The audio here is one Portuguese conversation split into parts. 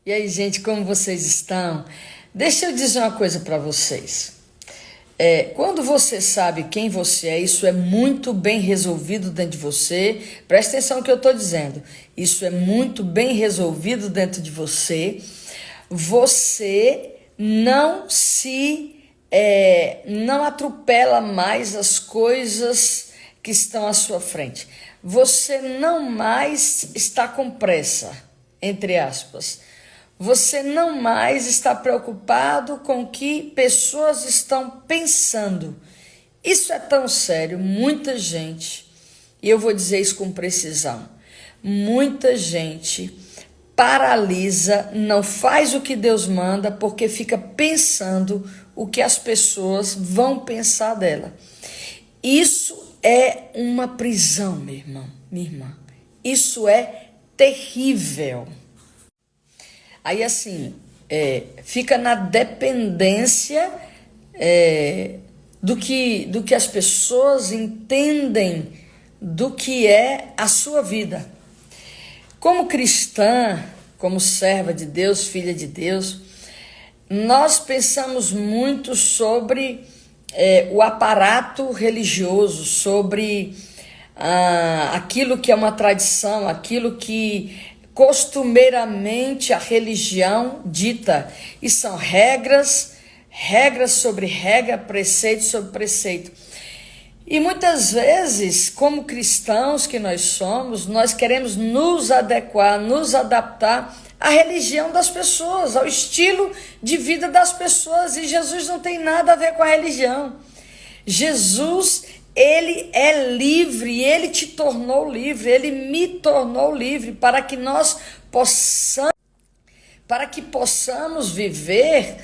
E aí, gente, como vocês estão? Deixa eu dizer uma coisa para vocês. Quando você sabe quem você é, isso é muito bem resolvido dentro de você. Presta atenção no que eu estou dizendo. Isso é muito bem resolvido dentro de você. Você não atropela mais as coisas que estão à sua frente. Você não mais está com pressa, entre aspas. Você não mais está preocupado com o que pessoas estão pensando. Isso é tão sério, muita gente, e eu vou dizer isso com precisão, muita gente paralisa, não faz o que Deus manda porque fica pensando o que as pessoas vão pensar dela. Isso é uma prisão, meu irmão, minha irmã. Isso é terrível. Aí assim, fica na dependência do que as pessoas entendem do que é a sua vida. Como cristã, como serva de Deus, filha de Deus, nós pensamos muito sobre o aparato religioso, sobre aquilo que é uma tradição, aquilo que costumeiramente a religião dita. E são regras sobre regra, preceito sobre preceito. E muitas vezes, como cristãos que nós somos, nós queremos nos adequar, nos adaptar à religião das pessoas, ao estilo de vida das pessoas. E Jesus não tem nada a ver com a religião. Jesus, ele é livre, ele te tornou livre, ele me tornou livre para que nós possamos viver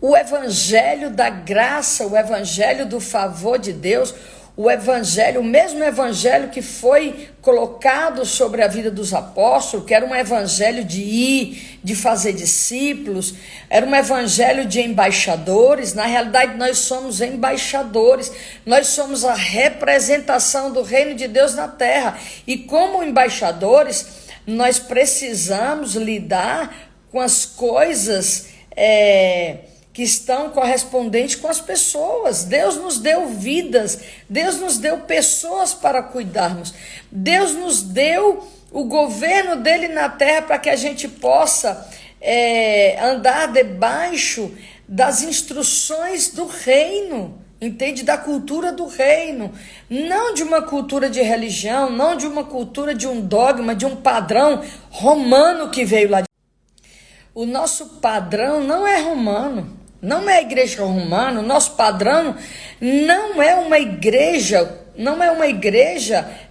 o evangelho da graça, o evangelho do favor de Deus, o mesmo evangelho que foi colocado sobre a vida dos apóstolos, que era um evangelho de ir, de fazer discípulos, era um evangelho de embaixadores. Na realidade, nós somos embaixadores, nós somos a representação do reino de Deus na terra, e como embaixadores, nós precisamos lidar com as coisas que estão correspondentes com as pessoas. Deus nos deu vidas, Deus nos deu pessoas para cuidarmos, Deus nos deu o governo dele na terra para que a gente possa andar debaixo das instruções do reino, entende? Da cultura do reino, não de uma cultura de religião, não de uma cultura de um dogma, de um padrão romano que veio lá. O nosso padrão não é romano, não é a igreja romana. O nosso padrão não é uma igreja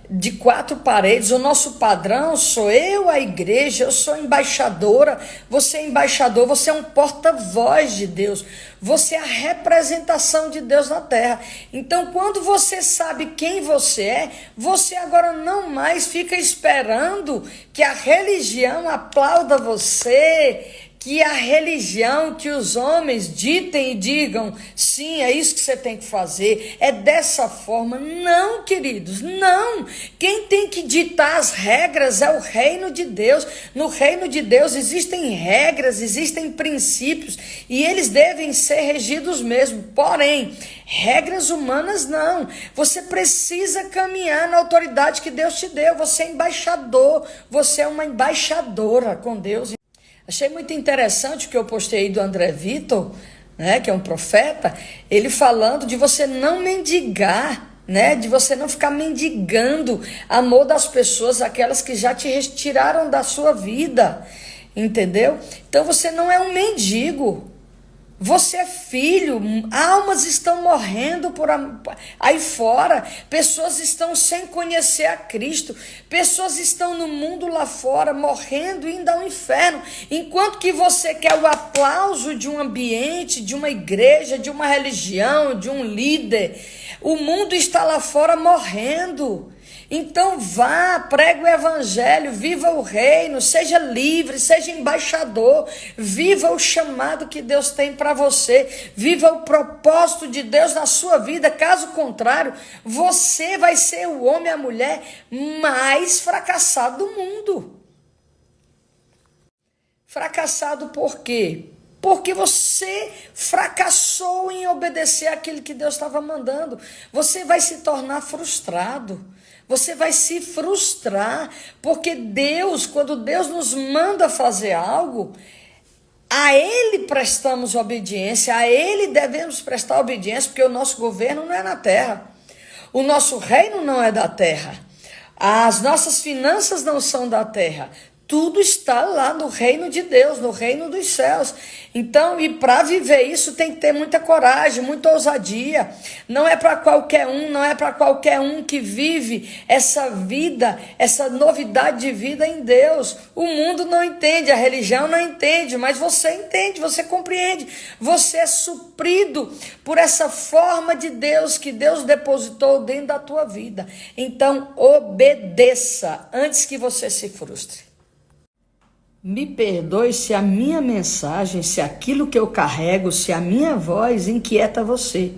de 4 paredes. O nosso padrão sou eu, a igreja. Eu sou embaixadora, você é embaixador, você é um porta-voz de Deus, você é a representação de Deus na terra. Então, quando você sabe quem você é, você agora não mais fica esperando que a religião aplauda você, que a religião, que os homens ditem e digam, sim, é isso que você tem que fazer, é dessa forma. Não, queridos, não. Quem tem que ditar as regras é o reino de Deus. No reino de Deus existem regras, existem princípios, e eles devem ser regidos mesmo. Porém, regras humanas não. Você precisa caminhar na autoridade que Deus te deu. Você é embaixador, você é uma embaixadora com Deus. Achei muito interessante o que eu postei do André Vitor, né, que é um profeta, ele falando de você não mendigar, né, de você não ficar mendigando amor das pessoas, aquelas que já te retiraram da sua vida, entendeu? Então você não é um mendigo. Você é filho, almas estão morrendo aí fora, pessoas estão sem conhecer a Cristo, pessoas estão no mundo lá fora morrendo e indo ao inferno, enquanto que você quer o aplauso de um ambiente, de uma igreja, de uma religião, de um líder. O mundo está lá fora morrendo. Então vá, pregue o evangelho, viva o reino, seja livre, seja embaixador, viva o chamado que Deus tem para você, viva o propósito de Deus na sua vida. Caso contrário, você vai ser o homem e a mulher mais fracassado do mundo. Fracassado por quê? Porque você fracassou em obedecer aquilo que Deus estava mandando. Você vai se tornar frustrado. Você vai se frustrar. Porque Deus, quando Deus nos manda fazer algo, a Ele prestamos obediência, a Ele devemos prestar obediência, porque o nosso governo não é na terra. O nosso reino não é da terra. As nossas finanças não são da terra. Tudo está lá no reino de Deus, no reino dos céus. Então, e para viver isso tem que ter muita coragem, muita ousadia. Não é para qualquer um, não é para qualquer um que vive essa vida, essa novidade de vida em Deus. O mundo não entende, a religião não entende, mas você entende, você compreende. Você é suprido por essa forma de Deus que Deus depositou dentro da tua vida. Então, obedeça antes que você se frustre. Me perdoe se a minha mensagem, se aquilo que eu carrego, se a minha voz inquieta você.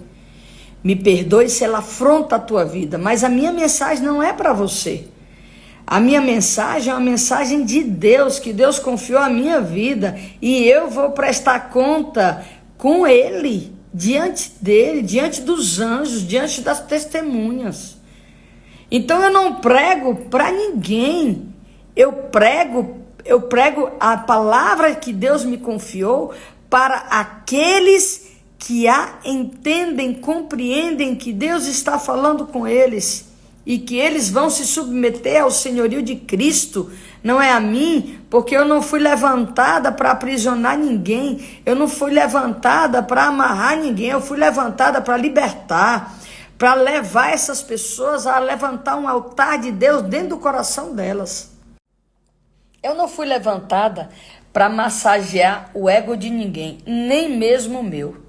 Me perdoe se ela afronta a tua vida, mas a minha mensagem não é para você. A minha mensagem é uma mensagem de Deus, que Deus confiou a minha vida e eu vou prestar conta com Ele, diante dEle, diante dos anjos, diante das testemunhas. Então eu não prego para ninguém, eu prego a palavra que Deus me confiou para aqueles que a entendem, compreendem que Deus está falando com eles e que eles vão se submeter ao senhorio de Cristo, não é a mim, porque eu não fui levantada para aprisionar ninguém, eu não fui levantada para amarrar ninguém, eu fui levantada para libertar, para levar essas pessoas a levantar um altar de Deus dentro do coração delas. Eu não fui levantada para massagear o ego de ninguém, nem mesmo o meu.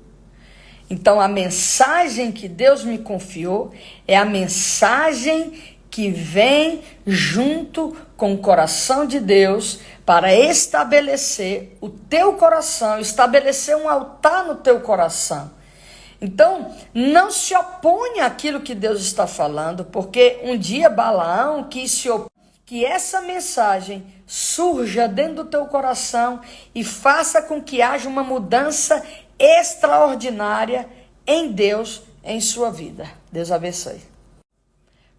Então, a mensagem que Deus me confiou é a mensagem que vem junto com o coração de Deus para estabelecer o teu coração, estabelecer um altar no teu coração. Então, não se oponha àquilo que Deus está falando, porque um dia Balaão quis se opor. Que essa mensagem surja dentro do teu coração e faça com que haja uma mudança extraordinária em Deus, em sua vida. Deus abençoe.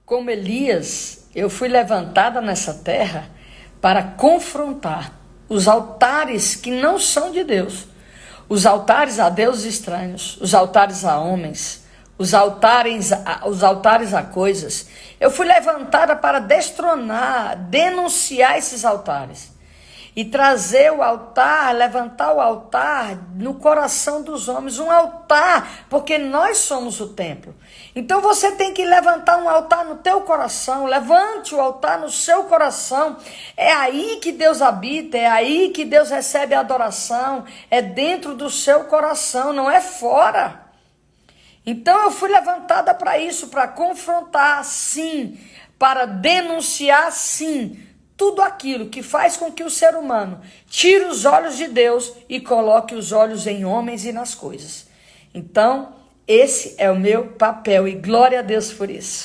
Como Elias, eu fui levantada nessa terra para confrontar os altares que não são de Deus, os altares a deuses estranhos, os altares a homens, os altares a coisas. Eu fui levantada para destronar, denunciar esses altares e trazer o altar, levantar o altar no coração dos homens, um altar, porque nós somos o templo. Então você tem que levantar um altar no teu coração, levante o altar no seu coração. É aí que Deus habita, é aí que Deus recebe a adoração, é dentro do seu coração, não é fora. Então eu fui levantada para isso, para confrontar, sim, para denunciar, sim, tudo aquilo que faz com que o ser humano tire os olhos de Deus e coloque os olhos em homens e nas coisas. Então, esse é o meu papel e glória a Deus por isso.